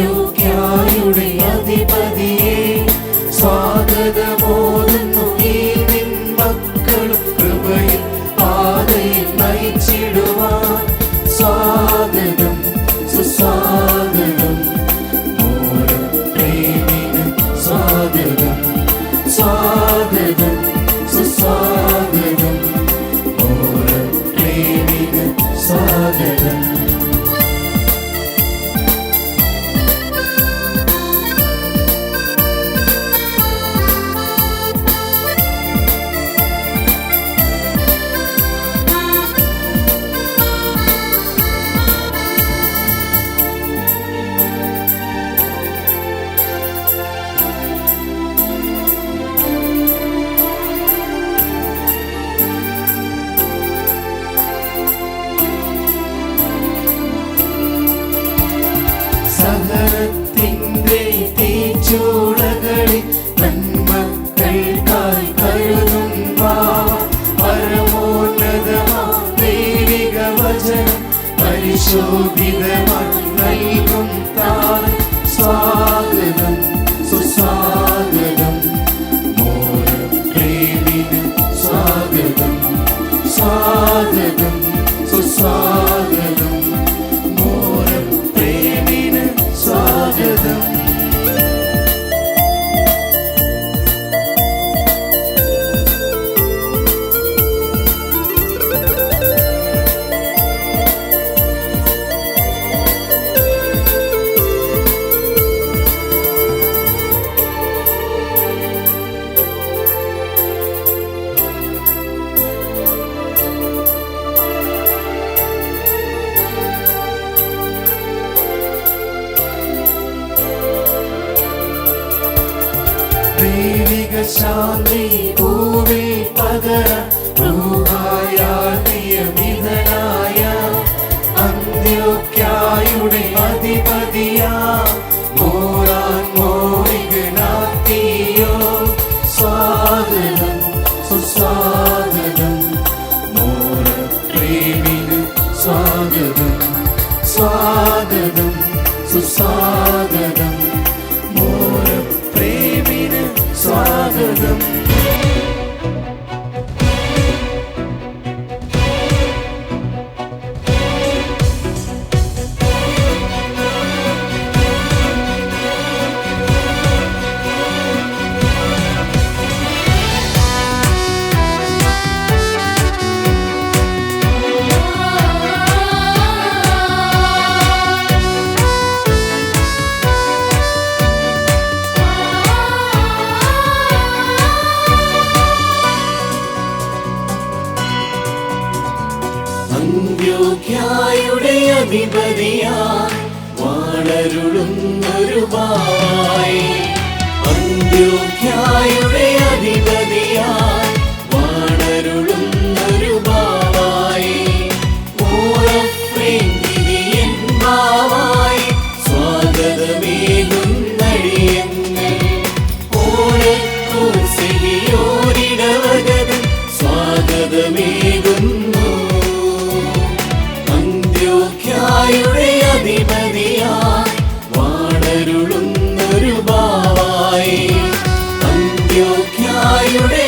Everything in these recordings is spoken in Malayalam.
അന്ത്യോക്യായുടെ അധിപതിയെ സ്വാഗതമോതുന്നു ഈ നിൻ മക്കളും കൃപയിൽ പാതയിൽ നയിച്ചിടുവാൻ സ്വാഗതം സുസ്വാഗതം ഓരോ പ്രേമിന് സ്വാഗതം സ്വാഗതം സുസ്വാഗതം ഓരോ പ്രേമിന് സ്വാഗതം സഹനത്തിൻ്റെ തീച്ചൂളകളിൽ നന്മകൾക്കായി കരുതും പരമോന്നതമാം ദൈവിക വചനം പരിശോധിതമായി നൽകും താൻ സ്വാഗതം സുസ്വാഗതം ഓരോ പ്രേമിന് സ്വാഗതം സ്വാഗതം സുസ്വാഗതം ഓരോ പ്രേമിന് സ്വാഗതം ദൈവിക ശാന്തി ഭൂവിൽ പകരാൻ റൂഹായാൽ നിയമിതനായ അന്ത്യോക്യായുടെ അധിപതിയാം മോറാൻ മോറിഗ്നാത്തിയോ സ്വാഗതം സുസ്വാഗതം മോര പ്രേമിന് സ്വാഗതം സ്വാഗതം സുസ്വാഗതം മോര പ്രേമിന് സ്വാഗതം അന്ത്യോക്യായുടെ അധിപതിയായി വാണരുളുന്നൊരു ബാവായി അന്ത്യോക്യായുടെ അധിപതിയായി വാണരുളുന്നൊരു ബാവായി ഓരഫ്രേന്തിരിയൻ ബാവായി സ്വാഗതമേകുന്നടിയങ്ങൾ ഓരക്കൂർസിയോരിടവകതൻ സ്വാഗതമേകുന്നു അന്ത്യോക്യായുടെ അധിപതിയായി വാണരുളുന്നൊരു ബാവായി അന്ത്യോക്യായുടെ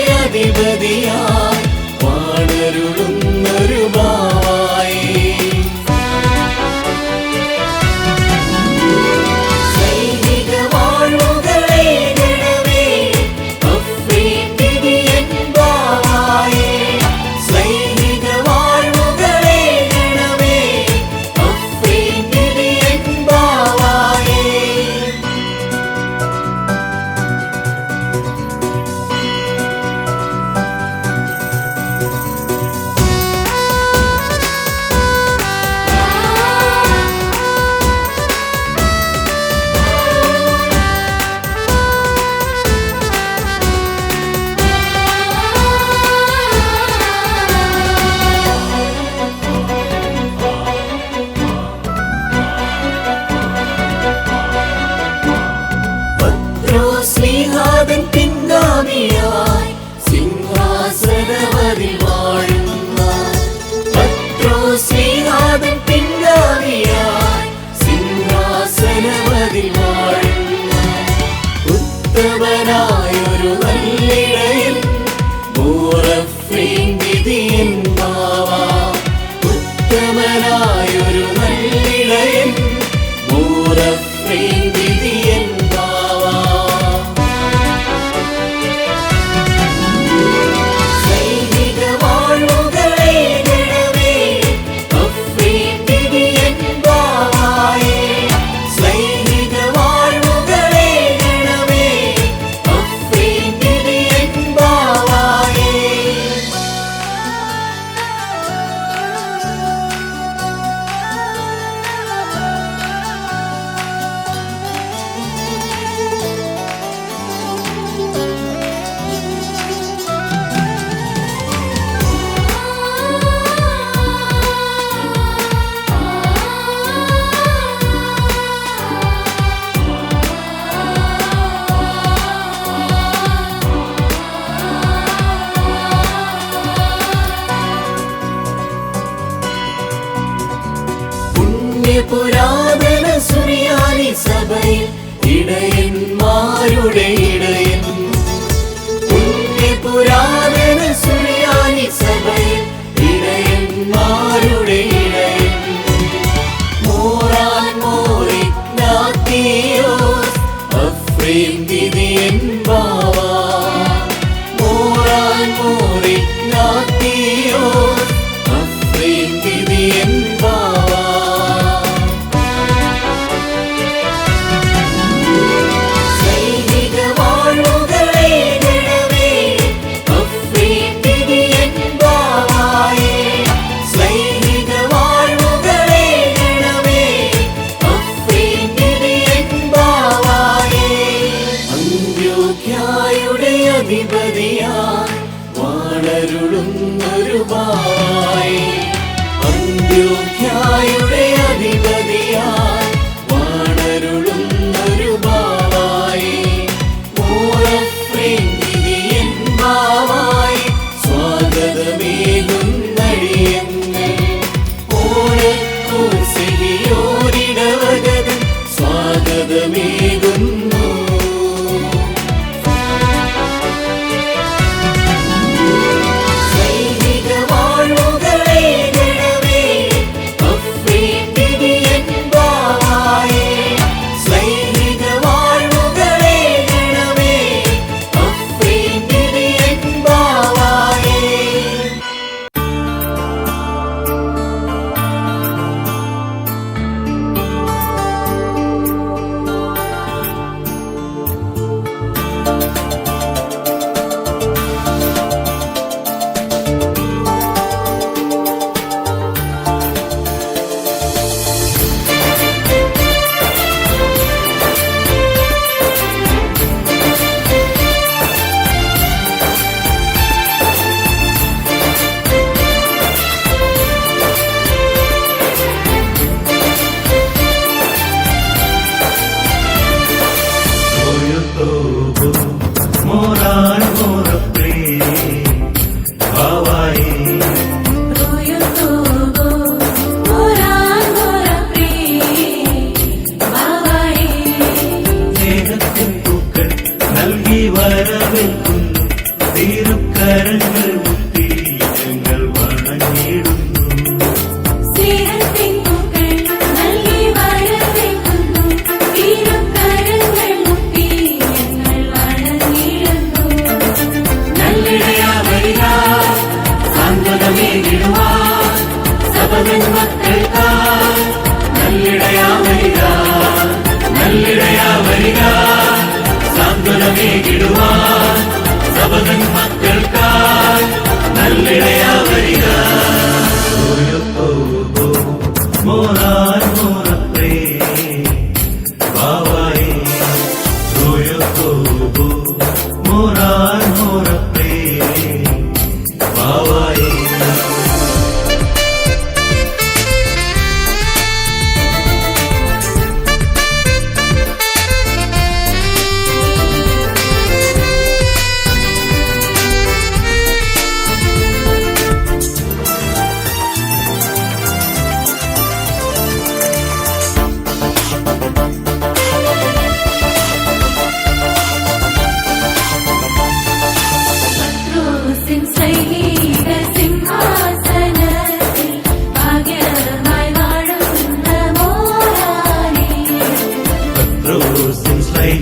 അതിൽ വാഴുന്ന ഉത്തമനായൊരു നല്ലിടയൻ മൂറഫീൻ വിധിയൻ ബാവാ. ഉത്തമനായൊരു നല്ലിടയൻ മൂറഫീൻ വിധിയൻ ബാവാ. സൈനിക വാഴ്വുകളെ ഗണമേ അഫ്രീൻ വിധിയൻ ബാവായേ. സൈനിക വാഴ്വുകളെ ഗണമേ അഫ്രീൻ വിധിയൻ ബാവായേ. പുരാതന സുറിയാനി സഭയിൽ ഇടയന്മാരുടെ ഇടയൻ. പുരാതന സുറിയാനി സഭയിൽ ഇടയന്മാരുടെ ഇടയൻ. മോറാൻ മോറിഗ്നാത്തിയോസ് അഫ്രീൻ വിധിയൻ ബാവാ. മോറാൻ മോറിഗ്നാത്തിയോസ് അഫ്രീൻ വിധിയൻ ബാവാ. അധിപതിയായി വാണരുളുന്നൊരു ബാവായി. അന്ത്യോഖ്യായുടെ അധിപതിയായി വാണരുളുന്നൊരു ബാവായി. മൂറഫ്രീൻ വിധിയൻ ബാവായി സ്വാഗതമേകുന്നടിയങ്ങൾ. ഓണക്കൂർ സെഹിയോരിടവകതൻ സ്വാഗതമേകുന്നു.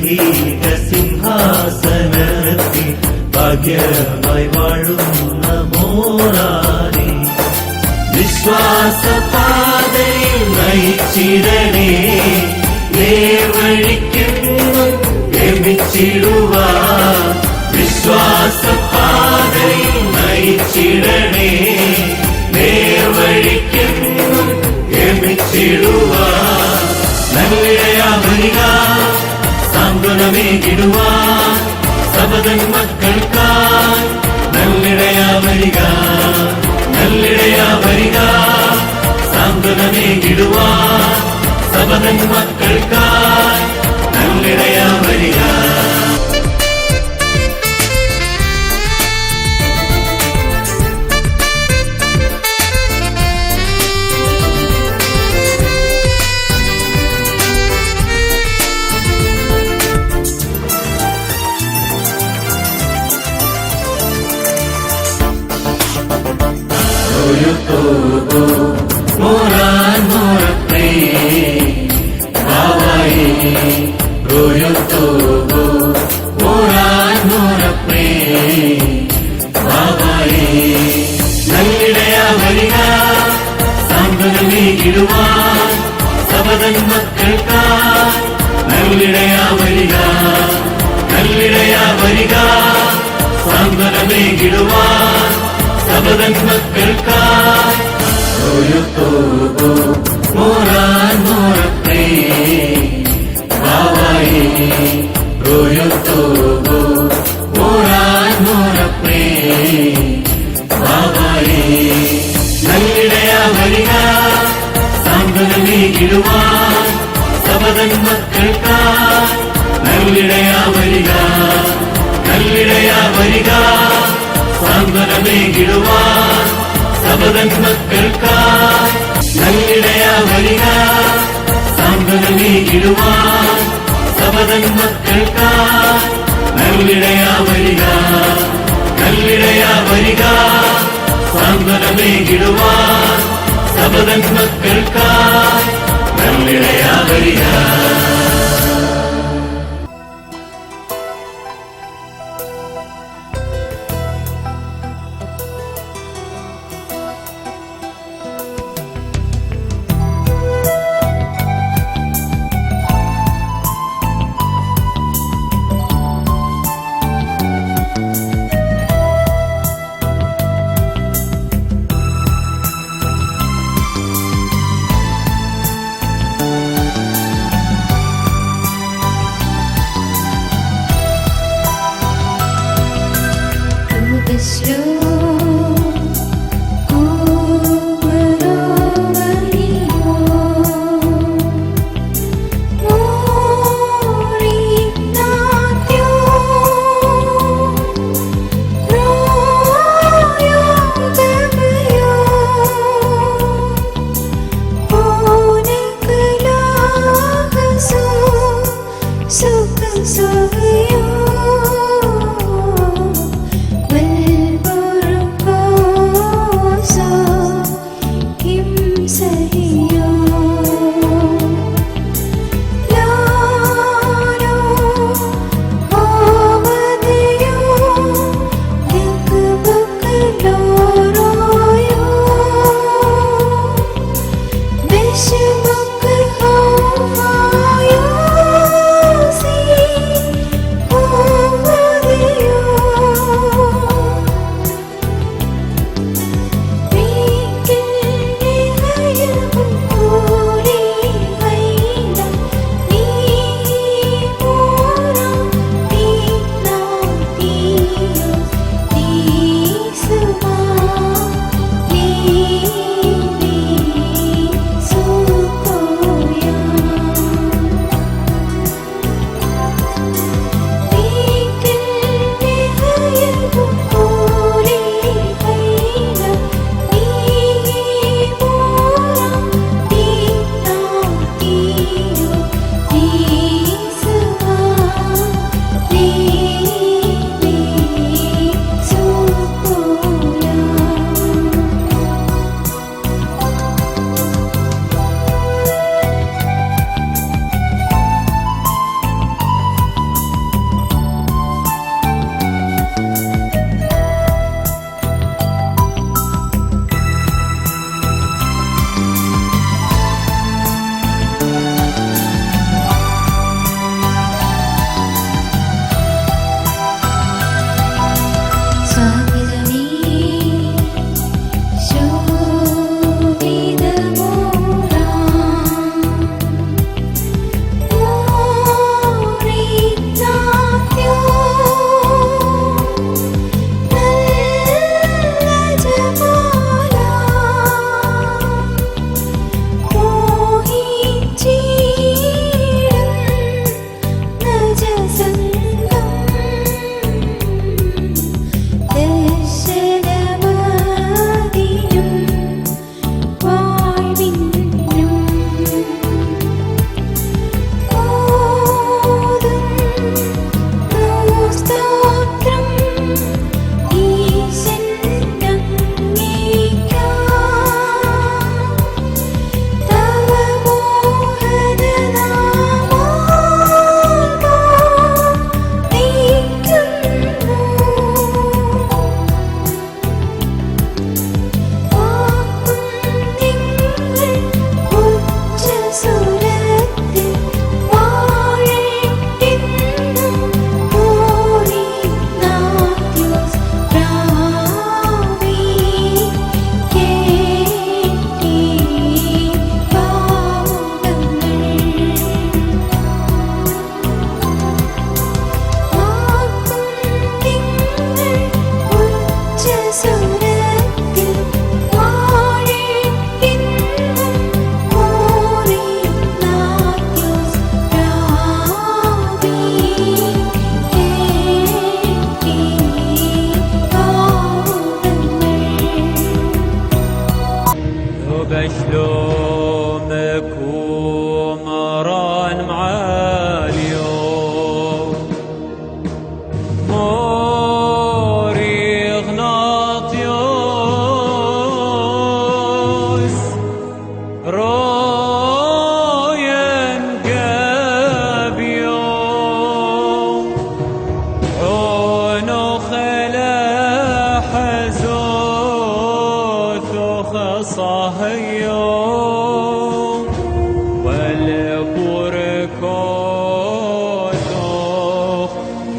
ദൈവീക സിംഹാസനത്തിൽ ഭാഗ്യമായി വാഴുന്ന മോറാനെ വിശ്വാസപാതയിൽ നയിച്ചിടണേ നേർവഴിക്കെന്നും ഗമിച്ചിടുവാൻ വിശ്വാസപാതയിൽ നയിച്ചിടണേ നേർവഴിക്കെന്നും ഗമിച്ചിടുവാൻ നല്ലിടയാ വരിക സാന്ത്വനമേകിടുവാൻ സബതൻ മക്കൾക്കായി നല്ലിടയാ വരിക നല്ലിടയാ വരിക സാന്ത്വനമേകിടുവാൻ സബതൻ മക്കൾക്കായി നല്ലിടയാ വരിക Moran morapre, bawaye, royo tobo. Moran morapre, bawaye. Nallidaya variga, സാന്ത്വനമേകിടുവാൻ സബതൻ മക്കൾക്കായി നല്ലിടയാ വരിക നല്ലിടയാ വരിക സാന്ത്വനമേകിടുവാൻ സബതൻ മക്കൾക്കായി മോറാൻ മോറപ്രേ ബാവായേ റോയോ തോബോ മോറാൻ മോറപ്രേ ബാവായേ നല്ലിടയാ വരിക സാന്ത്വനമേകിടുവാൻ സബതൻ മക്കൾക്കായി നല്ലിടയാ വരിക നല്ലിടയാ വരിക സാന്ത്വനമേകിടുവാൻ സബതൻ മക്കൾക്കായി നല്ലിടയാ വരിക സാന്ത്വനമേകിടുവാൻ സബതൻ മക്കൾക്കായി നല്ലിടയാ വരിക നല്ലിടയാ വരിക സാന്ത്വനമേകിടുവാൻ സബതൻ മക്കൾക്കായി നല്ലിടയാ വരിക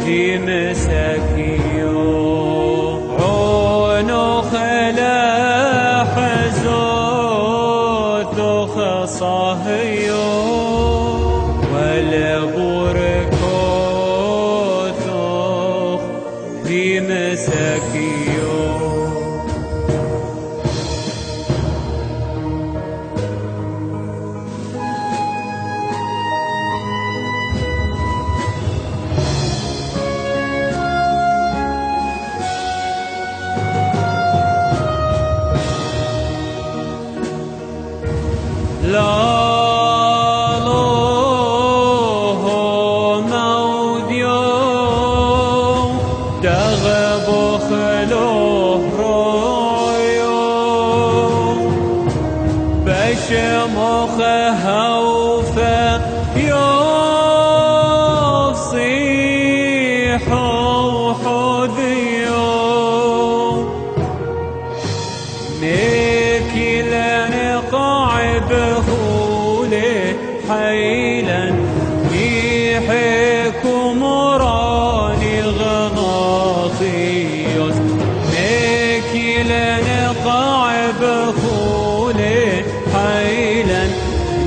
ذي مساكيو عونو خلا حزوتو خصاهيو والبوركوثو ذي مساكيو لالوه موديو دغبو خلوه رويو بشمخ هوفا يفصيحو حذيو نكيلن قاعب حيلا يحكم راني غناطيوس نكيلن قاعب خولي حيلا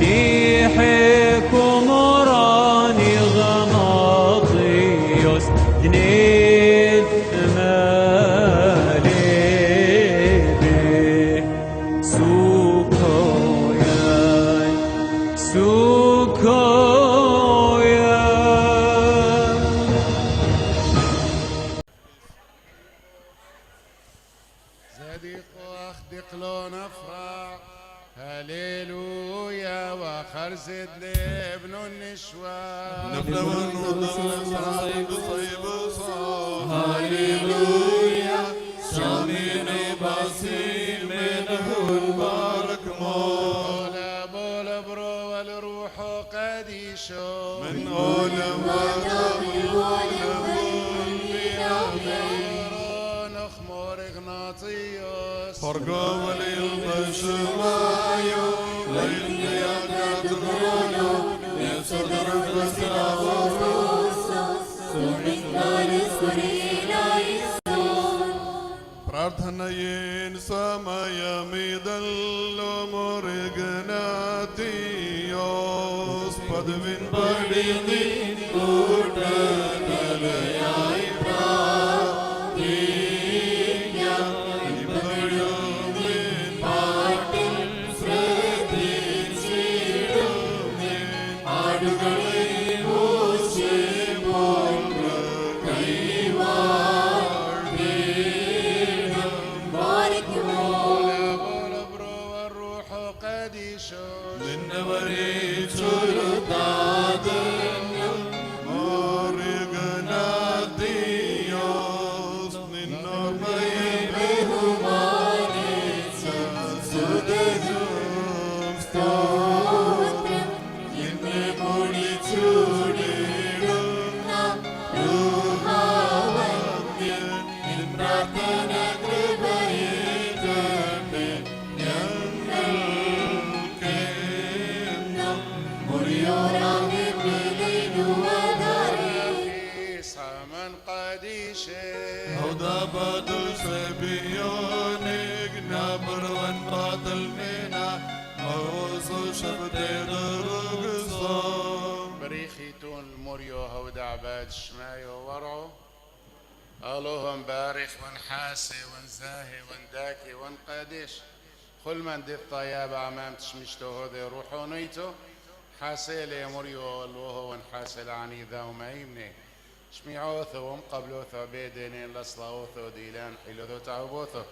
يحكم راني غناطيوس دنيت مالي سوكويا زديق واخدق لو نفرح هللويا وخرزد لابن النشوى هللويا شامين باسيل منه البارك مول بول برو والروح قديشو من أولم نخمر غناطيوس فرقوا للبشمايو ليل يقعد غرونو يصدر പ്രാർത്ഥനയേൻ സമയമീതല്ലോ മുറുകനാത്തിയോസ് പദവിൻ പടി നിൻ കൂട്ടതലയായി പ്രാർത്ഥിക്കാം ഇപ്പോഴും നിൻ പാട്ടിൽ ശ്രദ്ധിച്ചിടുമേ ആടുകളെ മോശെപ്പോൾ بريخيتون الموريو هودا عباد شمايو ورعو اللهم بارخ ونحاسي ونزاهي ونداكي ونقادش كل من دي الطياب عمام تشمشتو هذا روحو نيتو حاسيل يا موريو اللوهو ونحاسيل عني ذا ومايمني شميعوثو ومقبلوثو بيدينين لصلاوثو ديلان حيلوثو تعبوثو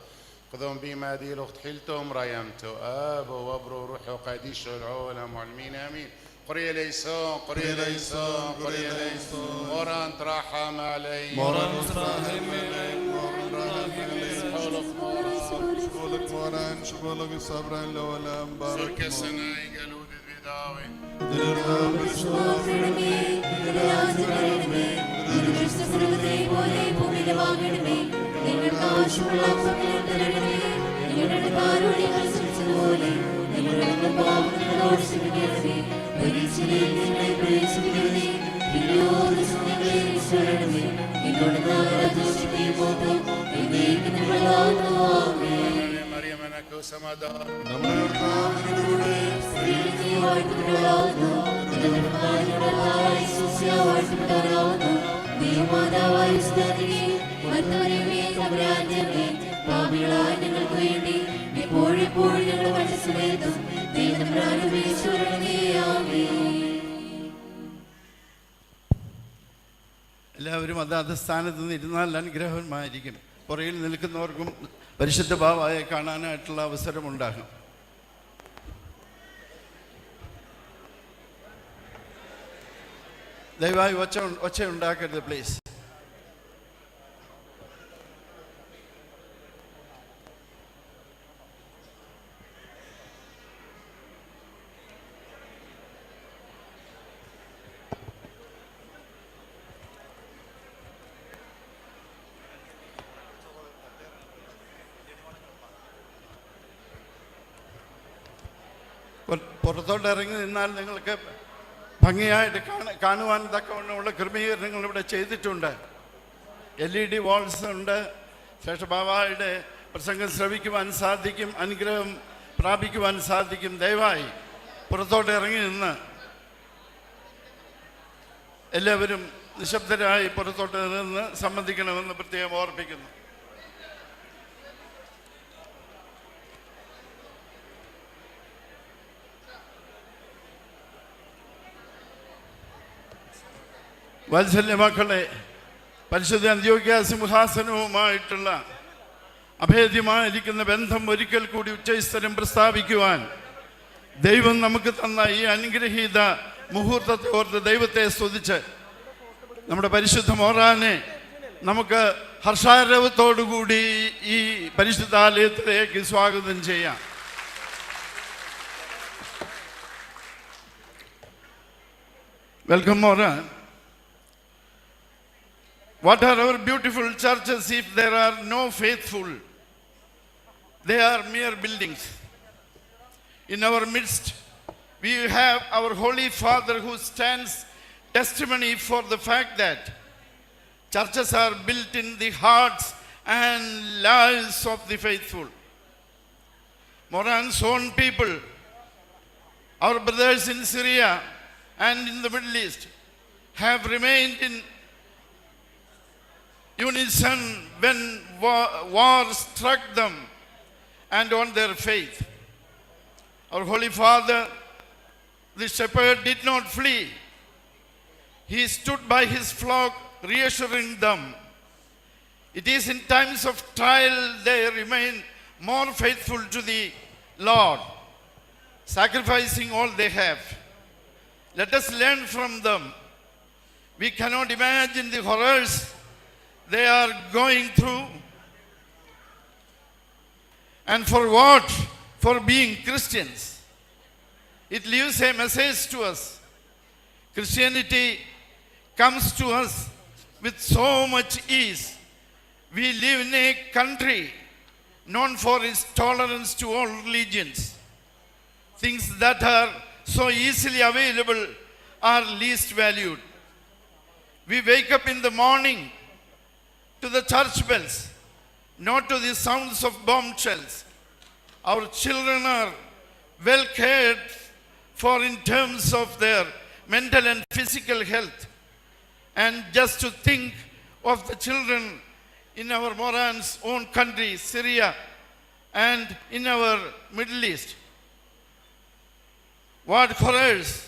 قذون بما دي لوقت حيلتهم رايمتو ابو وبرو روحو قاديشو العولة معلمين امين قرية ليسون قرية ليسون قرية ليسون موران ترحم علي موران ترحم علي موران حولك موران شكولك موران شكولك صبرا لولا مبارك سلك السناي قالود البداوي درنا بالشوق Praise مريم أنك سمادار നമ്മുടെ കർത്താവിനോടുകൂടെ ഞങ്ങൾക്ക് വേണ്ടി ഇപ്പോഴെപ്പോഴും ഞങ്ങളുടെ മനസ്സിലേക്കും എല്ലാവരും അത് സ്ഥാനത്ത് നിന്ന് ഇരുന്നാൽ അനുഗ്രഹമായിരിക്കും. പുറകിൽ നിൽക്കുന്നവർക്കും പരിശുദ്ധ ഭാവയെ കാണാനായിട്ടുള്ള അവസരമുണ്ടാകും. ദയവായി ഒച്ച ഉണ്ടാക്കരുത് പ്ലീസ്. പുറത്തോട്ട് ഇറങ്ങി നിന്നാൽ നിങ്ങൾക്ക് ഭംഗിയായിട്ട് കാണുവാൻ തക്കവണ്ണമുള്ള ക്രമീകരണങ്ങൾ ഇവിടെ ചെയ്തിട്ടുണ്ട്. LED വാൾസ് ഉണ്ട്. ശേഷബാബായുടെ പ്രസംഗം ശ്രവിക്കുവാൻ സാധിക്കും, അനുഗ്രഹം പ്രാപിക്കുവാൻ സാധിക്കും. ദയവായി പുറത്തോട്ട് ഇറങ്ങി നിന്ന് എല്ലാവരും നിശബ്ദരായി പുറത്തോട്ട് നിന്ന് സംബന്ധിക്കണമെന്ന് പ്രത്യേകം ഓർപ്പിക്കുന്നു. വാത്സല്യ മക്കളെ, പരിശുദ്ധ അന്ത്യോക്യ സിംഹാസനവുമായിട്ടുള്ള അഭേദ്യമായിരിക്കുന്ന ബന്ധം ഒരിക്കൽ കൂടി ഉച്ചസ്ഥലം പ്രസ്താവിക്കുവാൻ ദൈവം നമുക്ക് തന്ന ഈ അനുഗ്രഹീത മുഹൂർത്തത്തെ ഓർത്ത് ദൈവത്തെ സ്തുതിച്ച് നമ്മുടെ പരിശുദ്ധ മോറാനെ നമുക്ക് ഹർഷാരവത്തോടുകൂടി ഈ പരിശുദ്ധാലയത്തിലേക്ക് സ്വാഗതം ചെയ്യാം. Welcome Moran. What are our beautiful churches if there are no faithful? They are mere buildings. In our midst, we have our Holy Father who stands testimony for the fact that churches are built in the hearts and lives of the faithful. Moran's own people, our brothers in Syria and in the Middle East, have remained in unison when war struck them and on their faith. Our Holy Father, the shepherd, did not flee. He stood by his flock, reassuring them. It is in times of trial they remain more faithful to the Lord, sacrificing all they have. Let us learn from them. We cannot imagine the horrors they are going through. And for what? For being Christians. It leaves a message to us. Christianity comes to us with so much ease. We live in a country known for its tolerance to all religions. Things that are so easily available are least valued. We wake up in the morning to the church bells, not to the sounds of bomb shells. Our children are well cared for in terms of their mental and physical health. And just to think of the children in our Moran's own country, Syria, and in our Middle East. What horrors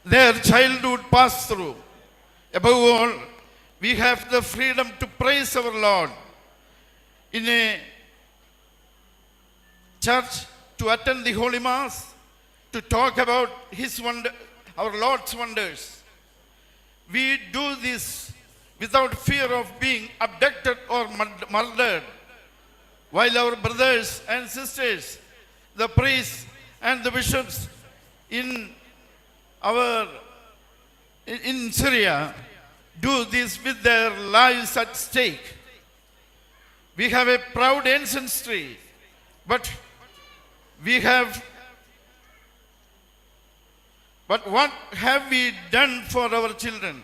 their childhood passed through. Above all, we have the freedom to praise our Lord in a church, to attend the Holy Mass, to talk about our Lord's wonders. We do this without fear of being abducted or murdered, while our brothers and sisters, the priests and the bishops in Syria, do this with their lives at stake. We have a proud ancestry, but we have But what have we done for our children?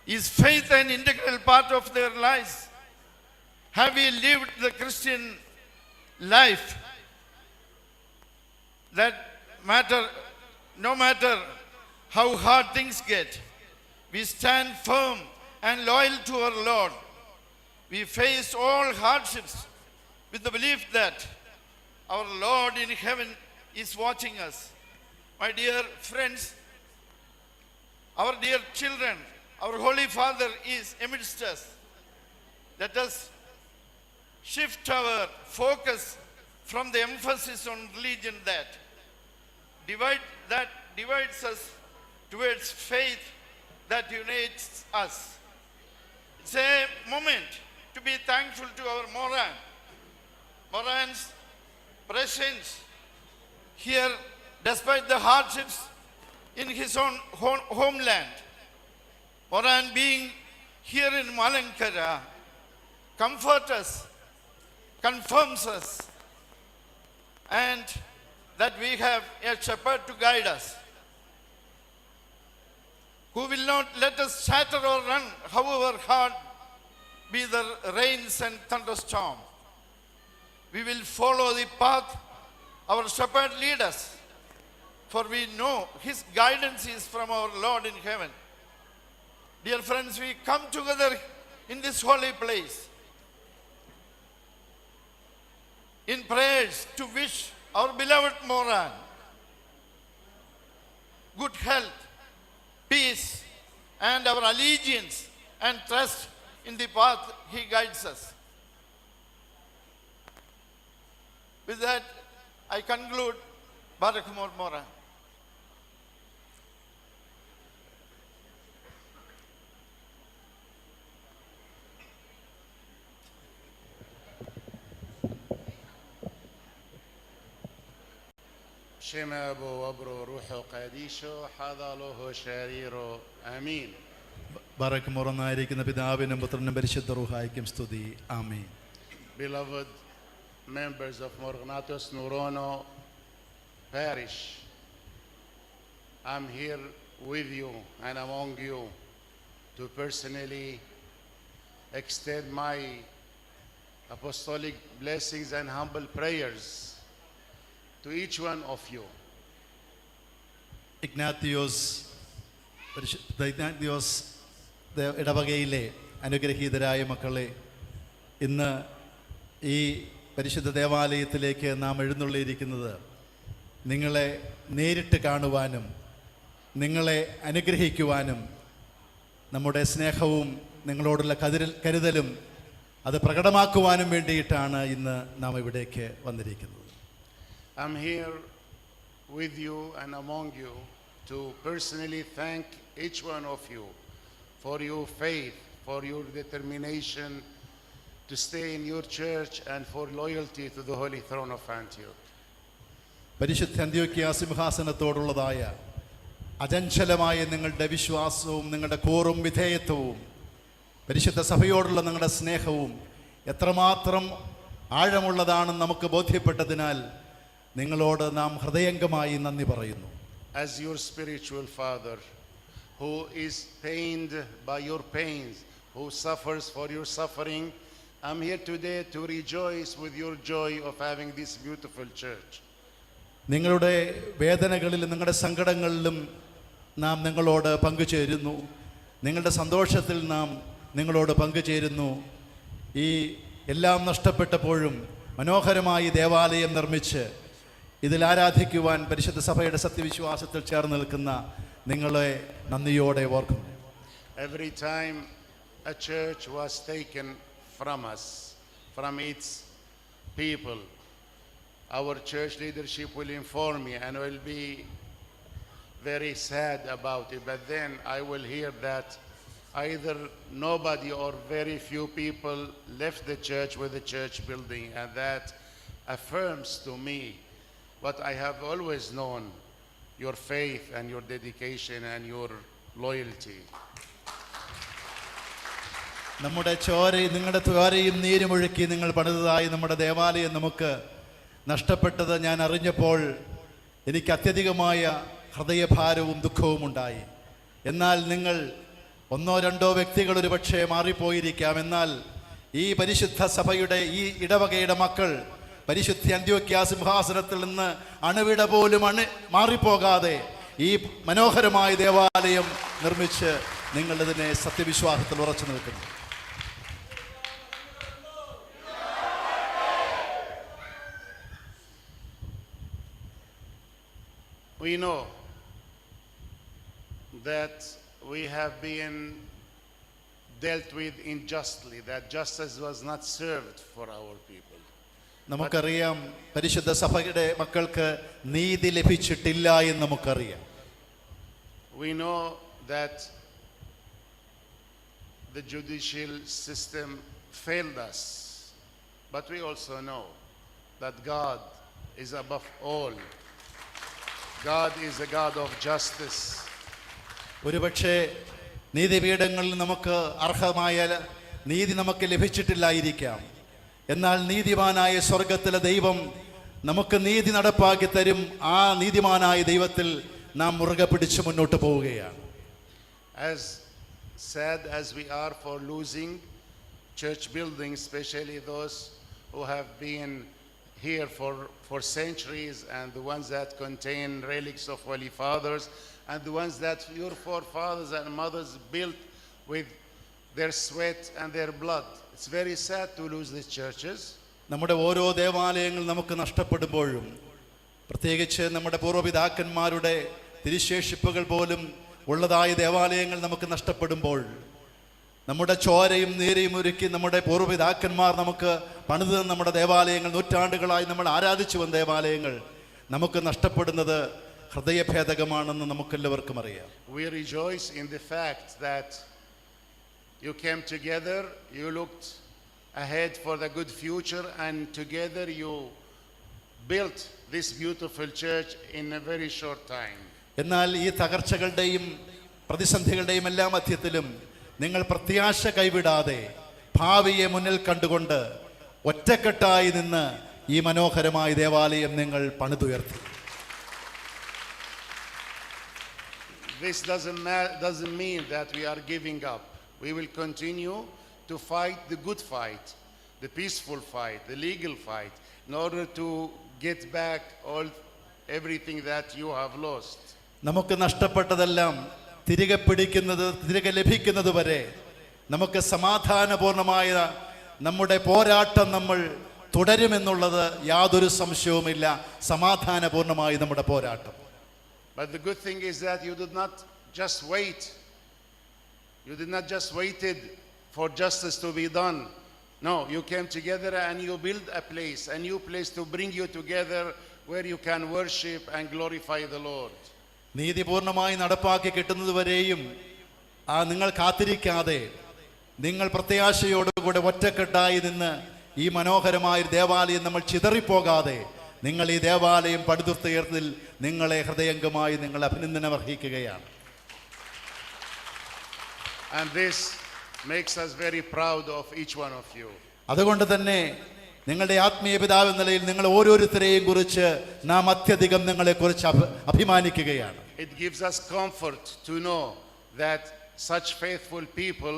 Is faith an integral part of their lives? Have we lived the Christian life? That no matter how hard things get, we stand firm and loyal to our Lord. We face all hardships with the belief that our Lord in heaven is watching us. My dear friends, our dear children, our Holy Father is amidst us. Let us shift our focus from the emphasis on religion that divides us towards faith that unites us. It's a moment to be thankful to our Moran. Moran's presence here despite the hardships in his own homeland. Moran being here in Malankara comforts us, confirms us, and that we have a shepherd to guide us, who will not let us shatter or run, however hard be the rains and thunderstorm. We will follow the path our shepherd lead us, for we know his guidance is from our Lord in heaven. Dear friends, we come together in this holy place in prayers to wish our beloved Moran good health, peace, and our allegiance and trust in the path he guides us. With that, I conclude. Barak Moran. شم أبو وبرو روحو قديشو حظى له شريرو آمين. ബറക്ക് മുറന്നായിരിക്കുന്ന പിതാവിനും പുത്രനും പരിശുദ്ധ റൂഹായിക്കും സ്തുതി. ആമേൻ. Beloved members of Morgnatos Nurono Parish, I'm here with you and among you to personally extend my apostolic blessings and humble prayers to each one of you. Ignatius ഇടവകയിലെ അനുഗ്രഹീതരായ മക്കളെ, ഇന്ന് ഈ പരിശുദ്ധ ദേവാലയത്തിലേക്ക് നാം എഴുന്നള്ളിയിരിക്കുന്നത് നിങ്ങളെ നേരിട്ട് കാണുവാനും നിങ്ങളെ അനുഗ്രഹിക്കുവാനും നമ്മുടെ സ്നേഹവും നിങ്ങളോടുള്ള കരുതലും അത് പ്രകടമാക്കുവാനും വേണ്ടിയിട്ടാണ് ഇന്ന് നാം ഇവിടേക്ക് വന്നിരിക്കുന്നത്. I'm here with you and among you to personally thank each one of you for your faith, for your determination to stay in your church and for loyalty to the Holy Throne of Antioch. പരിശുദ്ധ അന്ത്യോക്യ സിംഹാസനത്തോടുള്ളതായ അചഞ്ചലമായ നിങ്ങളുടെ വിശ്വാസവും നിങ്ങളുടെ കൂറും വിധേയത്വവും പരിശുദ്ധ സഭയോടുള്ള നിങ്ങളുടെ സ്നേഹവും എത്രമാത്രം ആഴമുള്ളതാണെന്ന് നമുക്ക് ബോധ്യപ്പെട്ടതിനാൽ നിങ്ങളോട് നാം ഹൃദയംഗമായി നന്ദി പറയുന്നു. As your spiritual father who is pained by your pains, who suffers for your suffering, I'm here today to rejoice with your joy of having this beautiful church. നിങ്ങളുടെ വേദനകളിലും നിങ്ങളുടെ സങ്കടങ്ങളിലും നാം നിങ്ങളോട് പങ്കുചേരുന്നു. നിങ്ങളുടെ സന്തോഷത്തിൽ നാം നിങ്ങളോട് പങ്കുചേരുന്നു. ഈ എല്ലാം നഷ്ടപ്പെട്ടപ്പോഴും മനോഹരമായി ദേവാലയം നിർമ്മിച്ച് ഇതിൽ ആരാധിക്കുവാൻ പരിശുദ്ധ സഭയുടെ സത്യവിശ്വാസത്തിൽ ചേർന്ന് നിൽക്കുന്ന നിങ്ങളെ നന്ദിയോടെ ഓർക്കുന്നു. Every time a church was taken from us, from its people, our church leadership will inform me and will be very sad about it. But then I will hear that either nobody or very few people left the church with the church building, and that affirms to me what I have always known, your faith and your dedication and your loyalty. നമ്മുടെ നിങ്ങളുടെ ചോരയും നീരുമൊഴുക്കി നിങ്ങൾ പണിതതായി നമ്മുടെ ദേവാലയം നമുക്ക് നഷ്ടപ്പെട്ടത് ഞാൻ അറിഞ്ഞപ്പോൾ എനിക്ക് അത്യധികമായ ഹൃദയഭാരവും ദുഃഖവും ഉണ്ടായി. എന്നാൽ നിങ്ങൾ ഒന്നോ രണ്ടോ വ്യക്തികൾ ഒരു പക്ഷേ മാറിപ്പോയിരിക്കാം. എന്നാൽ ഈ പരിശുദ്ധ സഭയുടെ ഈ ഇടവകയുടെ മക്കൾ പരിശുദ്ധ അന്ത്യോക്യ സിംഹാസനത്തിൽ നിന്ന് അണുവിട പോലും മാറിപ്പോകാതെ ഈ മനോഹരമായ ദേവാലയം നിർമ്മിച്ച് നിങ്ങളിതിനെ സത്യവിശ്വാസത്തിൽ ഉറച്ചു നിൽക്കുന്നു. We know that we have been dealt with unjustly, that justice was not served for our people. നമുക്കറിയാം പരിശുദ്ധ സഭയുടെ മക്കൾക്ക് നീതി ലഭിച്ചിട്ടില്ല എന്ന് നമുക്കറിയാം. We know that the judicial system failed us, but we also know that God is above all. God is a God of justice. ഒരുപക്ഷെ നീതിപീഠങ്ങളിൽ നമുക്ക് അർഹമായ നീതി നമുക്ക് ലഭിച്ചിട്ടില്ലായിരിക്കാം. എന്നാൽ നീതിമാനായ സ്വർഗത്തിലെ ദൈവം നമുക്ക് നീതി നടപ്പാക്കി തരും. ആ നീതിമാനായ ദൈവത്തിൽ നാം മുറുകെ പിടിച്ച് മുന്നോട്ട് പോവുകയാണ്. As sad as we are for losing church buildings, especially those who have been here for centuries, and the ones that contain relics of Holy Fathers, and the ones that your forefathers and mothers built with their sweat and their blood. It's very sad to lose these churches. നമ്മുടെ ഓരോ ദേവാലയങ്ങൾ നമുക്ക് നഷ്ടപ്പെടുമ്പോഴും, പ്രത്യേകിച്ച് നമ്മുടെ പൂർവ്വപിതാക്കന്മാരുടെ തിരുശേഷിപ്പുകൾ പോലും ഉള്ളതായ ദേവാലയങ്ങൾ നമുക്ക് നഷ്ടപ്പെടുമ്പോൾ, നമ്മുടെ ചോരയും നീരയും ഒരുക്കി നമ്മുടെ പൂർവ്വപിതാക്കന്മാർ നമുക്ക് പണിത് നമ്മുടെ ദേവാലയങ്ങൾ നൂറ്റാണ്ടുകളായി നമ്മൾ ആരാധിച്ചു വന്ന ദേവാലയങ്ങൾ നമുക്ക് നഷ്ടപ്പെടുന്നത് ഹൃദയഭേദകമാണെന്ന് നമുക്കെല്ലാവർക്കും അറിയാം. We rejoice in the fact that you came together, you looked ahead for the good future, and together you built this beautiful church in a very short time. എന്നാൽ ഈ തകർച്ചകളുടെയും പ്രതിസന്ധികളുടെയും എല്ലാ മധ്യത്തിലും നിങ്ങൾ പ്രത്യാശ കൈവിടാതെ ഭാവിയെ മുന്നിൽ കണ്ടുകൊണ്ട് ഒറ്റക്കെട്ടായി നിന്ന് ഈ മനോഹരമായ ദേവാലയം നിങ്ങൾ പണിതുയർത്തി. This doesn't mean that we are giving up. We will continue to fight the good fight, the peaceful fight, the legal fight, in order to get back everything that you have lost. നമുക്ക് നഷ്ടപ്പെട്ടതെല്ലാം തിരികെ ലഭിക്കുന്നത് വരെ നമുക്ക് സമാധാനപൂർണമായ നമ്മുടെ പോരാട്ടം നമ്മൾ തുടരുമെന്നുള്ളത് യാതൊരു സംശയവുമില്ല. സമാധാനപൂർണമായി നമ്മുടെ പോരാട്ടം. But the good thing is that you did not just wait. You did not just waited for justice to be done. No, you came together and you built a place, a new place to bring you together where you can worship and glorify the Lord. നീതി പൂർണ്ണമായി നടപ്പാക്കി കിട്ടുന്നതുവരെയും നിങ്ങൾ കാത്തിരിക്കാതെ നിങ്ങൾ പ്രത്യാശയോടുകൂടെ ഒറ്റക്കെട്ടായി നിന്ന് ഈ മനോഹരമായ ദേവാലയം നമ്മൾ ചിതറിപ്പോകാതെ നിങ്ങൾ ഈ ദേവാലയം പടുത്തുയർത്തിൽ നിങ്ങളെ ഹൃദയംഗമായി നിങ്ങൾ അഭിനന്ദനം അർഹിക്കുകയാണ്. And this makes us very proud of each one of you. അതുകൊണ്ട് തന്നെ നിങ്ങളുടെ ആത്മീയ പിതാവ് എന്ന നിലയിൽ നിങ്ങൾ ഓരോരുത്തരെയും കുറിച്ച് നാം അത്യധികം നിങ്ങളെക്കുറിച്ച് അഭിമാനിക്കുകയാണ്. It gives us comfort to know that such faithful people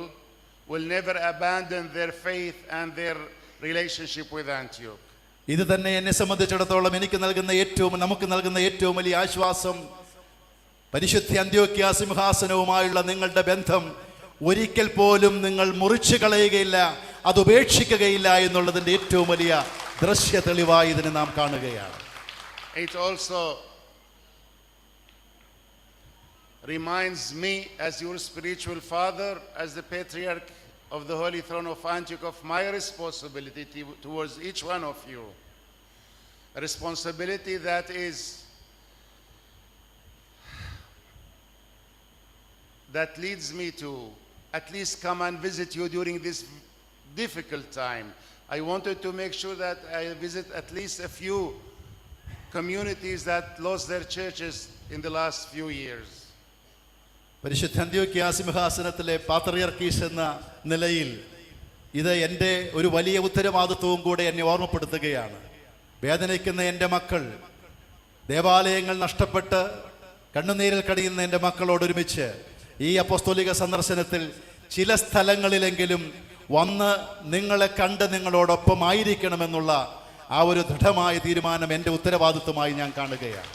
will never abandon their faith and their relationship with Antioch. ഇത് തന്നെ എന്നെ സംബന്ധിച്ചിടത്തോളം നമുക്ക് നൽകുന്ന ഏറ്റവും വലിയ ആശ്വാസം, പരിശുദ്ധ അന്ത്യോക്യ സിംഹാസനവുമായുള്ള നിങ്ങളുടെ ബന്ധം ഒരിക്കൽ പോലും നിങ്ങൾ മുറിച്ചു കളയുകയില്ല, അത് ഉപേക്ഷിക്കുകയില്ല എന്നുള്ളതിൻ്റെ ഏറ്റവും വലിയ ദൃശ്യ തെളിവായി ഇതിനെ നാം കാണുകയാണ്. It also reminds me, as your spiritual father, as the patriarch of the Holy Throne of Antioch, of my responsibility towards each one of you. A responsibility that leads me to at least come and visit you during this difficult time. I wanted to make sure that I visit at least a few communities that lost their churches in the last few years. പരിശുദ്ധ അന്ത്യോക്യ സിംഹാസനത്തിലെ പാത്രിയർക്കീസ് എന്ന നിലയിൽ ഇത് എൻ്റെ ഒരു വലിയ ഉത്തരവാദിത്വവും കൂടെ എന്നെ ഓർമ്മപ്പെടുത്തുകയാണ്. വേദനിക്കുന്ന എൻ്റെ മക്കൾ ദേവാലയങ്ങൾ നഷ്ടപ്പെട്ട് കണ്ണുനീരിൽ കടിയുന്ന എൻ്റെ മക്കളോട് ഒരുമിച്ച് ഈ അപ്പോസ്തോലിക സന്ദർശനത്തിൽ ചില സ്ഥലങ്ങളിലെങ്കിലും വന്ന് നിങ്ങളെ കണ്ട് നിങ്ങളോടൊപ്പം ആയിരിക്കണമെന്നുള്ള ആ ഒരു ദൃഢമായ തീരുമാനം എൻ്റെ ഉത്തരവാദിത്വമായി ഞാൻ കാണുകയാണ്.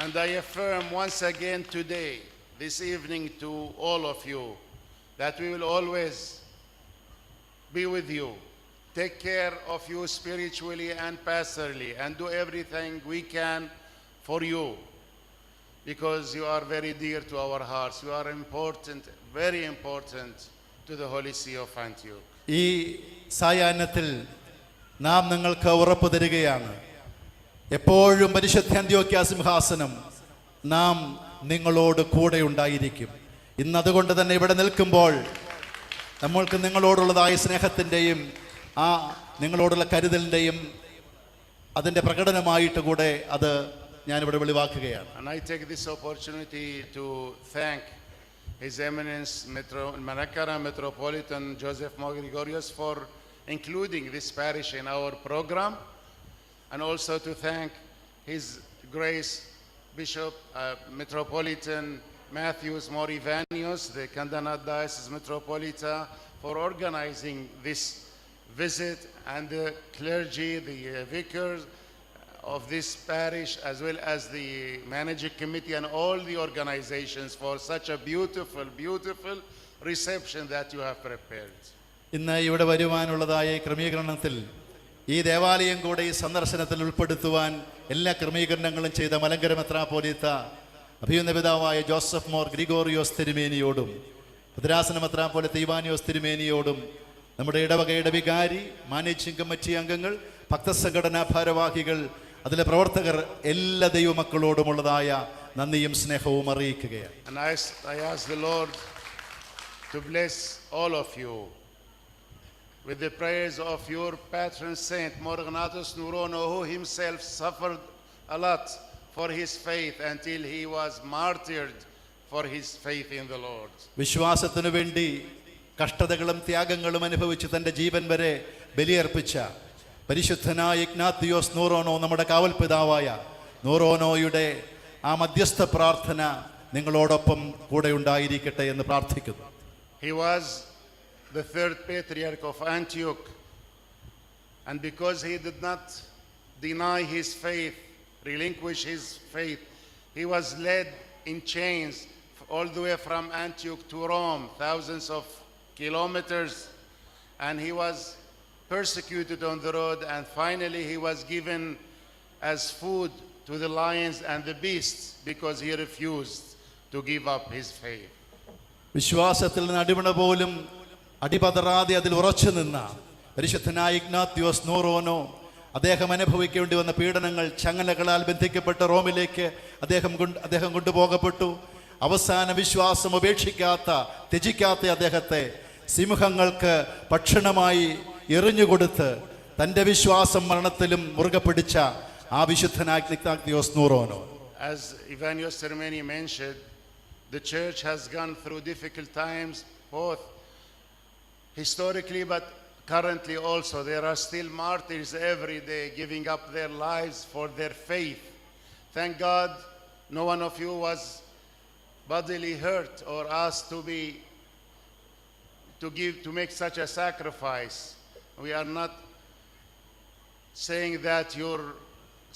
And I affirm once again today, this evening, to all of you, that we will always be with you, take care of you spiritually and pastorally, and do everything we can for you, because you are very dear to our hearts. You are important, very important to the Holy See of Antioch. ഈ സായാഹ്നത്തിൽ നാം നിങ്ങൾക്ക് ഉറപ്പ് തരികയാണ്, എപ്പോഴും പരിശുദ്ധ അന്ത്യോക്യ സിംഹാസനം നാം നിങ്ങളോട് കൂടെ ഉണ്ടായിരിക്കും. ഇന്ന് അതുകൊണ്ട് തന്നെ ഇവിടെ നിൽക്കുമ്പോൾ നമ്മൾക്ക് നിങ്ങളോടുള്ളതായ സ്നേഹത്തിൻ്റെയും ആ നിങ്ങളോടുള്ള കരുതലിൻ്റെയും അതിൻ്റെ പ്രകടനമായിട്ട് കൂടെ അത് ഞാനിവിടെ വെളിവാക്കുകയാണ്. And I take this opportunity to thank His Eminence Manakara Metropolitan Joseph Mo Gregorios for including this parish in our program, and also to thank His Grace Bishop Metropolitan Matthews Morivanios, the Kandanat Diocese Metropolitan, for organizing this visit, and the clergy, the vicars of this parish, as well as the managing committee and all the organizations, for such a beautiful, beautiful reception that you have prepared. ഇന്ന് ഇവിടെ വരുവാനുള്ളതായ ക്രമീകരണത്തിൽ ഈ ദേവാലയം കൂടെ ഈ സന്ദർശനത്തിൽ ഉൾപ്പെടുത്തുവാൻ എല്ലാ ക്രമീകരണങ്ങളും ചെയ്ത മലങ്കര മെത്രാപ്പോലീത്ത അഭിയുന്ന പിതാവായ ജോസഫ് മോർ ഗ്രിഗോറിയോസ് തിരുമേനിയോടും ഭദ്രാസന മെത്രാപ്പോലീത്ത ഇവാനിയോസ് തിരുമേനിയോടും നമ്മുടെ ഇടവകയുടെ വികാരി, മാനേജിംഗ് കമ്മിറ്റി അംഗങ്ങൾ, ഭക്തസംഘടനാ ഭാരവാഹികൾ, അതിലെ പ്രവർത്തകർ, എല്ലാ ദൈവമക്കളോടുമുള്ളതായ നന്ദിയും സ്നേഹവും അറിയിക്കുകയാണ്. And I ask the Lord to bless all of you with the prayers of your patron saint, Mor Ignatius Nurono, who himself suffered a lot for his faith until he was martyred for his faith in the Lord. വിശ്വാസത്തിനു വേണ്ടി കഷ്ടതകളും ത്യാഗങ്ങളും അനുഭവിച്ച് തൻ്റെ ജീവൻ വരെ ബലിയർപ്പിച്ച പരിശുദ്ധനായ ഇഗ്നാത്തിയോസ് നൂറോനോ, നമ്മുടെ കാവൽ പിതാവായ നൂറോനോയുടെ ആ മധ്യസ്ഥ പ്രാർത്ഥന നിങ്ങളോടൊപ്പം കൂടെ ഉണ്ടായിരിക്കട്ടെ എന്ന് പ്രാർത്ഥിക്കുന്നു. He was the third patriarch of Antioch, and because he did not deny his faith, relinquish his faith, he was led in chains all the way from Antioch to Rome, thousands of kilometers, and he was persecuted on the road, and finally he was given as food to the lions and the beasts because he refused to give up his faith. വിശ്വാസത്തിൽ നിന്ന് അടിമണ പോലും അടിപതറാതെ അതിൽ ഉറച്ചു നിന്ന പരിശുദ്ധനായ ഇഗ്നാത്തിയോസ് നൂറോനോ അദ്ദേഹം അനുഭവിക്കേണ്ടി വന്ന പീഡനങ്ങൾ, ചങ്ങലകളാൽ ബന്ധിക്കപ്പെട്ട റോമിലേക്ക് അദ്ദേഹം കൊണ്ടുപോകപ്പെട്ടു. അവസാന വിശ്വാസം ഉപേക്ഷിക്കാത്ത, ത്യജിക്കാത്ത അദ്ദേഹത്തെ സിംഹങ്ങൾക്ക് ഭക്ഷണമായി എറിഞ്ഞുകൊടുത്ത് തൻ്റെ വിശ്വാസം മരണത്തിലും മുറുകെ പിടിച്ച ആ വിശുദ്ധനായ Ignatius നൂറോനോ. As Ivanios Termeni mentioned, the church has gone through difficult times, both historically but currently also. There are still martyrs every day giving up their lives for their faith. Thank God no one of you was bodily hurt or asked to make such a sacrifice. We are not saying that your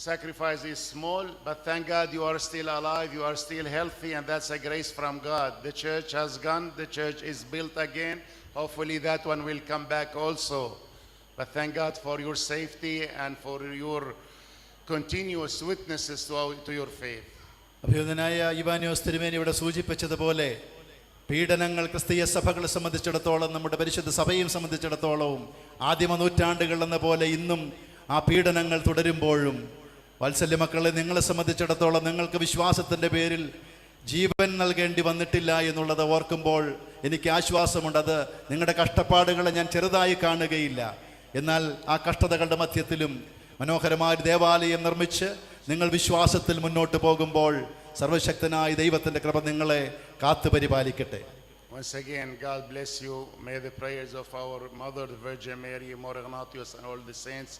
sacrifice is small, but thank God you are still alive, you are still healthy, and that's a grace from God. The church has gone, the church is built again. Hopefully that one will come back also. But thank God for your safety and for your continuous witnesses to your faith. അഭിനന്ദനായ ഇവാനിയോസ് തിരുമേനി ഇവിടെ സൂചിപ്പിച്ചതുപോലെ പീഡനങ്ങൾ ക്രിസ്തീയ സഭകളെ സംബന്ധിച്ചിടത്തോളം, നമ്മുടെ പരിശുദ്ധ സഭയും സംബന്ധിച്ചിടത്തോളവും ആദിമ നൂറ്റാണ്ടുകൾ എന്ന പോലെ ഇന്നും ആ പീഡനങ്ങൾ തുടരുമ്പോഴും, വാത്സല്യ മക്കളെ, നിങ്ങളെ സംബന്ധിച്ചിടത്തോളം നിങ്ങൾക്ക് വിശ്വാസത്തിൻ്റെ പേരിൽ ജീവൻ നൽകേണ്ടി വന്നിട്ടില്ല എന്നുള്ളത് ഓർക്കുമ്പോൾ എനിക്ക് ആശ്വാസമുണ്ട്. അത് നിങ്ങളുടെ കഷ്ടപ്പാടുകളെ ഞാൻ ചെറുതായി കാണുകയില്ല. എന്നാൽ ആ കഷ്ടതകളുടെ മധ്യത്തിലും മനോഹരമായ ദേവാലയം നിർമ്മിച്ച് നിങ്ങൾ വിശ്വാസത്തിൽ മുന്നോട്ട് പോകുമ്പോൾ സർവശക്തനായ ദൈവത്തിൻ്റെ കൃപ നിങ്ങളെ കാത്തുപരിപാലിക്കട്ടെ. Once again, God bless you. May the prayers of our Mother, the Virgin Mary, Mor Ignatius, and all the saints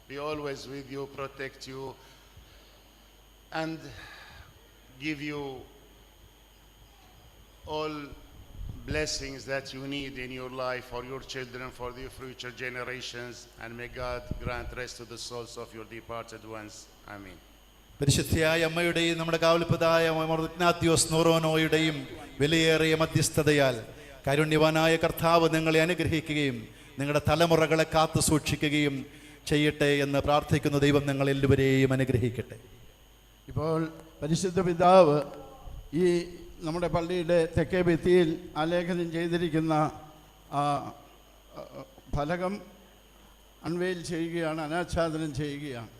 be always with you, protect you, and give you all blessings that you need in your life, for your children, for the future generations, and may God grant rest to the souls of your departed ones. Amen. പരിശുദ്ധിയായ അമ്മയുടെയും നമ്മുടെ കാവൽപ്പതായ ഇഗ്നാത്യോസ് നോറോനോയുടെയും വിലയേറിയ മധ്യസ്ഥതയാൽ കാരുണ്യവാനായ കർത്താവ് നിങ്ങളെ അനുഗ്രഹിക്കുകയും നിങ്ങളുടെ തലമുറകളെ കാത്തു സൂക്ഷിക്കുകയും ചെയ്യട്ടെ എന്ന് പ്രാർത്ഥിക്കുന്ന ദൈവം നിങ്ങൾ എല്ലാവരെയും അനുഗ്രഹിക്കട്ടെ. ഇപ്പോൾ പരിശുദ്ധ പിതാവ് ഈ നമ്മുടെ പള്ളിയുടെ തെക്കേ ഭിത്തിയിൽ ആലേഖനം ചെയ്തിരിക്കുന്ന ഫലകം അൺവെയിൽ ചെയ്യുകയാണ്, അനാച്ഛാദനം ചെയ്യുകയാണ്.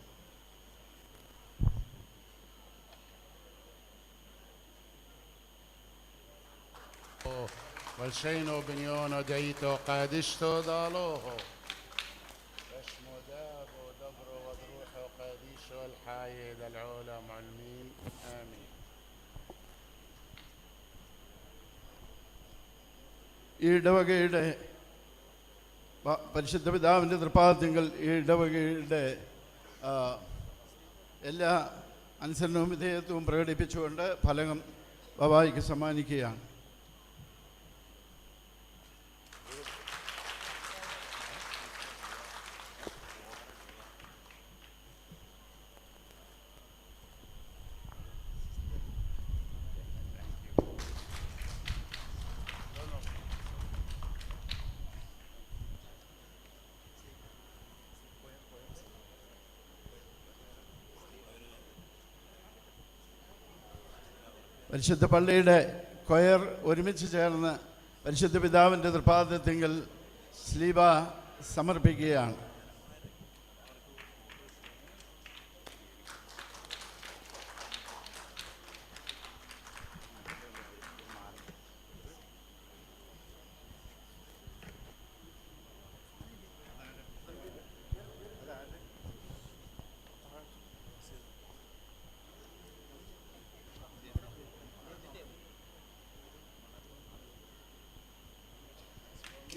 والشينو بنيونو ديتو قادشتو دالوهو رشمو دابو دبرو ودروحو قاديشو الحايد العلا معلمين آمين. ഈ ഇടവകയുടെ പരിശുദ്ധ പിതാവിൻ്റെ തൃപ്പാദത്തിങ്കൽ ഈ ഇടവകയുടെ എല്ലാ അനുസരണവും വിധേയത്വവും പ്രകടിപ്പിച്ചുകൊണ്ട് ഫലകം ബാബായിക്ക് സമ്മാനിക്കുകയാണ്. പരിശുദ്ധ പള്ളിയുടെ കൊയർ ഒരുമിച്ച് ചേർന്ന് പരിശുദ്ധ പിതാവിൻ്റെ തൃപ്പാദത്തിങ്കൽ സ്ലീബ സമർപ്പിക്കുകയാണ്.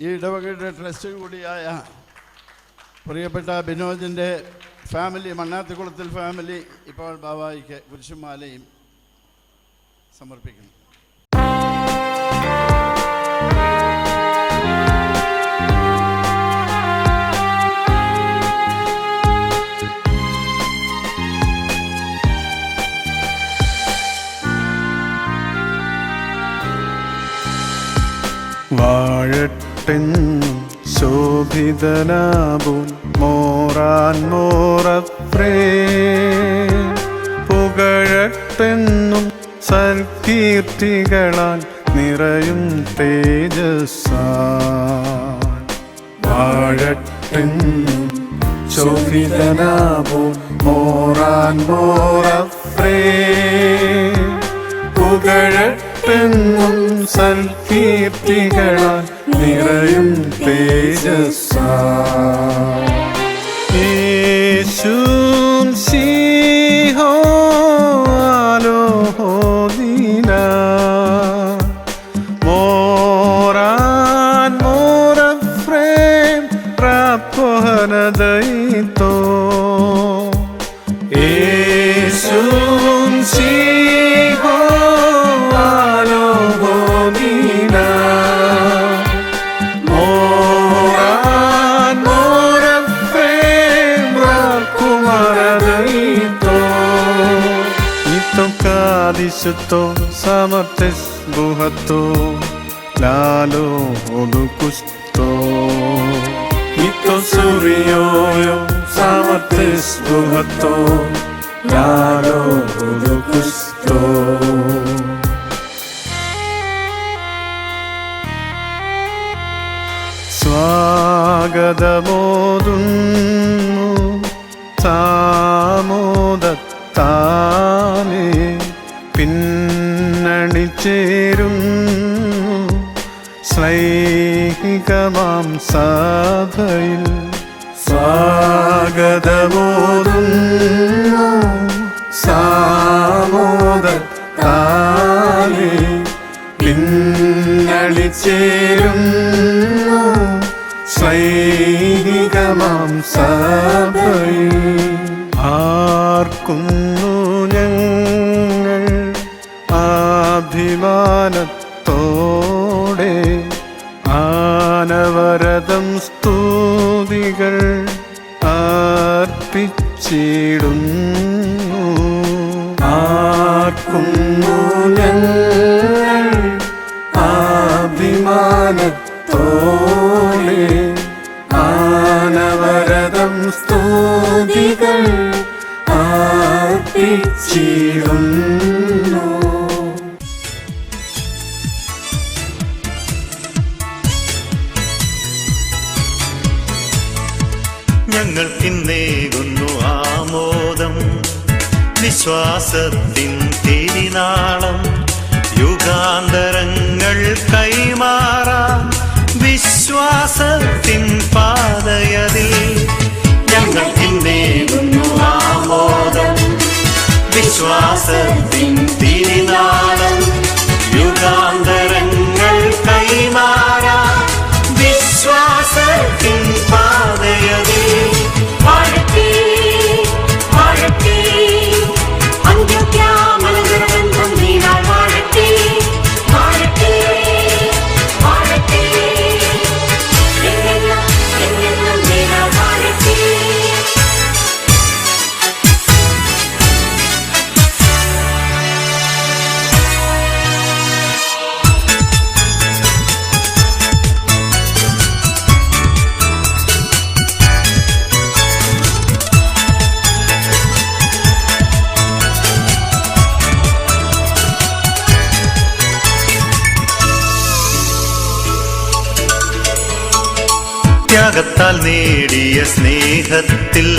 ഈ ഇടവകയുടെ ട്രസ്റ്റ് കൂടിയായ പ്രിയപ്പെട്ട ബിനോജിൻ്റെ ഫാമിലി, മണ്ണാത്തിക്കുളത്തിൽ ഫാമിലി ഇപ്പോൾ ബാബായിക്ക് കുരിശുമാലയും സമർപ്പിക്കുന്നു. വാഴട്ടെന്നും ശോഭിതനാകും മോറാൻ മോറപ്രേ, പുകഴട്ടെന്നും സൽകീർത്തികളാൽ നിറയും തേജസ്സാൽ. വാഴട്ടെന്നും ശോഭിതനാകും മോറാൻ മോറപ്രേ, പുകഴട്ടെന്നും സൽകീർത്തികളാൽ നിറയും തേജസ്സാൽ. യേശും സിംഹോലോഹോദീന Moran മോറഫ്രേം പ്രാപ്പോഹനദയിത്തോ. യേശും സിംഹോലോഹോദീന Moran മോറഫ്രേം പ്രാക്കുമരദയിത്തോ. Ito kadisuto samates buhato lalo holukusto. Ito suryoyo samates buhato lalo holukusto. സ്വാഗതമോദുന്നു താമോദത്താലേ പിന്നണിച്ചേരുന്നു ശ്ലൈഹികമാം സഭയിൽ. സ്വാഗതമോദുന്നു സാമോദത്താലേ പിന്നണിച്ചേരുന്നു ശ്ലൈഹികമാം സഭയിൽ. ആർക്കുന്നു ഞങ്ങൾ അഭിമാനത്തോടെ ആനവരതം സ്തുതികൾ അർപ്പിച്ചിടുന്നു. ആർക്കുന്നു ഞങ്ങൾ അഭിമാനത്തോടെ ആനവരതം സ്തുതികൾ അർപ്പിച്ചിടുന്നു. ഞങ്ങൾക്കിന്നേകുന്നു ആമോദം വിശ്വാസത്തിൻ തിരുനാളം. യുഗാന്തരങ്ങൾ കൈമാറാം വിശ്വാസത്തിൻ പാതയതിൽ. ഞങ്ങൾക്കിന്നേകുന്നു ആമോദം വിശ്വാസത്തിൻ തിരുനാളം. യുഗാന്തരങ്ങൾ കൈമാറാം വിശ്വാസത്തിൻ പാതയതിൽ. വാഴട്ടെ വാഴട്ടെ അന്ത്യോക്യാമലനിർബന്ധം നീനാൾ വാഴട്ടെ വാഴട്ടെ വാഴട്ടെ എന്നെല്ലാം എന്നെല്ലാം നീനാൾ വാഴട്ടെ. ത്യാഗത്താൽ നേടിയ സ്നേഹത്തിൽ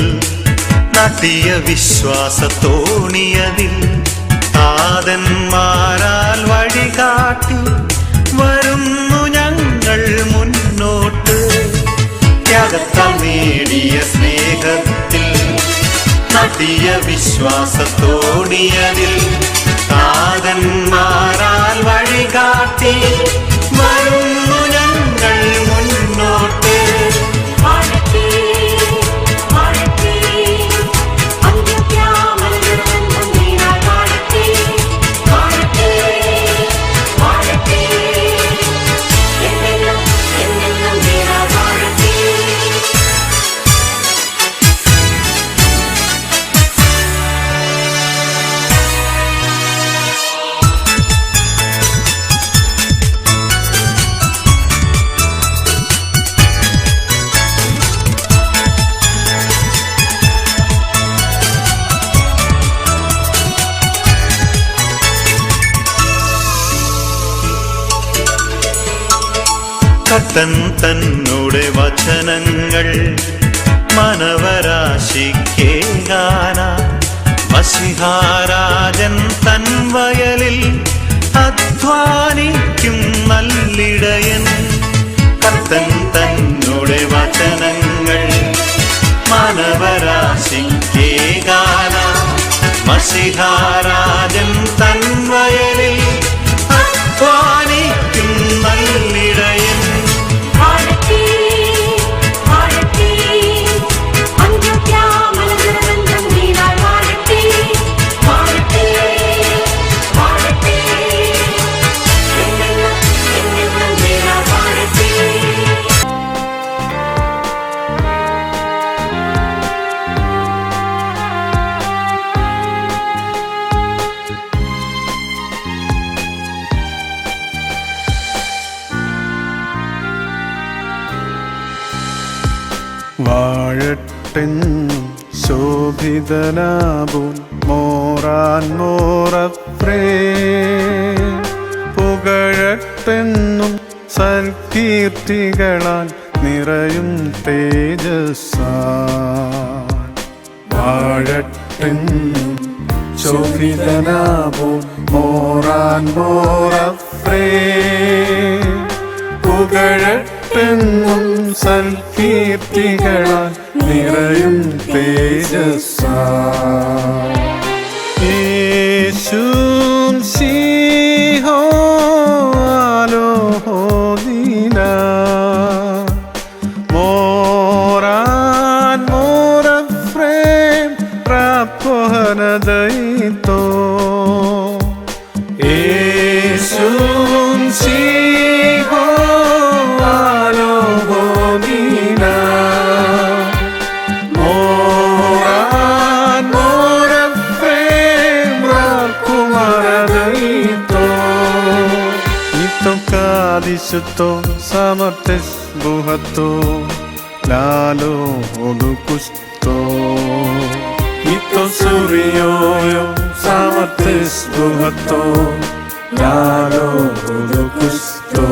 നാട്ടിയ വിശ്വാസത്തോണിയതിൽ. താതന്മാരാൽ വഴികാട്ടി വരുന്നു ഞങ്ങൾ മുന്നോട്ട്. ത്യാഗത്താൽ നേടിയ സ്നേഹത്തിൽ നാട്ടിയ വിശ്വാസത്തോണിയതിൽ. താതന്മാരാൽ വഴികാട്ടി വരുന്നു ഞങ്ങൾ മുന്നോട്ട്. വാഴട്ടെ വാഴട്ടെ അന്ത്യോക്യാമലനിർബന്ധം നീനാൾ വാഴട്ടെ വാഴട്ടെ വാഴട്ടെ എന്നെല്ലാം എന്നെല്ലാം നീനാൾ വാഴട്ടെ. കർത്തൻ തന്നോടെ വചനങ്ങൾ മനവരാശിക്കേകാന. മശിഹാരാജൻ തൻ വയലിൽ അധ്വാനിക്കും നല്ലിടയൻ. കർത്തൻ തന്നോടെ വചനങ്ങൾ മനവരാശിക്കേകാന. മശിഹാരാജൻ തൻ വയലിൽ അധ്വാനിക്കും നല്ലിടയൻ. വാഴട്ടെ വാഴട്ടെ അന്ത്യോക്യാമലനിർബന്ധം നീനാൾ വാഴട്ടെ വാഴട്ടെ വാഴട്ടെ എന്നെല്ലാം എന്നെല്ലാം നീനാൾ വാഴട്ടെ. വാഴട്ടെന്നും ശോഭിതനാബുൻ മോറാൻ മോറഫ്രേ. പുകഴട്ടെന്നും സൽകീർത്തികളാൽ നിറയും തേജസ്സാൽ. വാഴട്ടെന്നും ശോഭിതനാബുൻ മോറാൻ മോറഫ്രേ. പുകഴട്ടെന്നും സൽകീർത്തികളാൽ നിറയും തേജസ്സാൽ. യേശും ശീഹോ ആലോഹോദീന Moran മോറഫ്രേം പ്രാപ്പോഹനദയിത്തോ. Jesum siho alohomina Moran morafrem rakumaradaito Ito kadisuto samartes buhato Lalo olukusto Ito suryoyo samartes buhato Lalo olukusto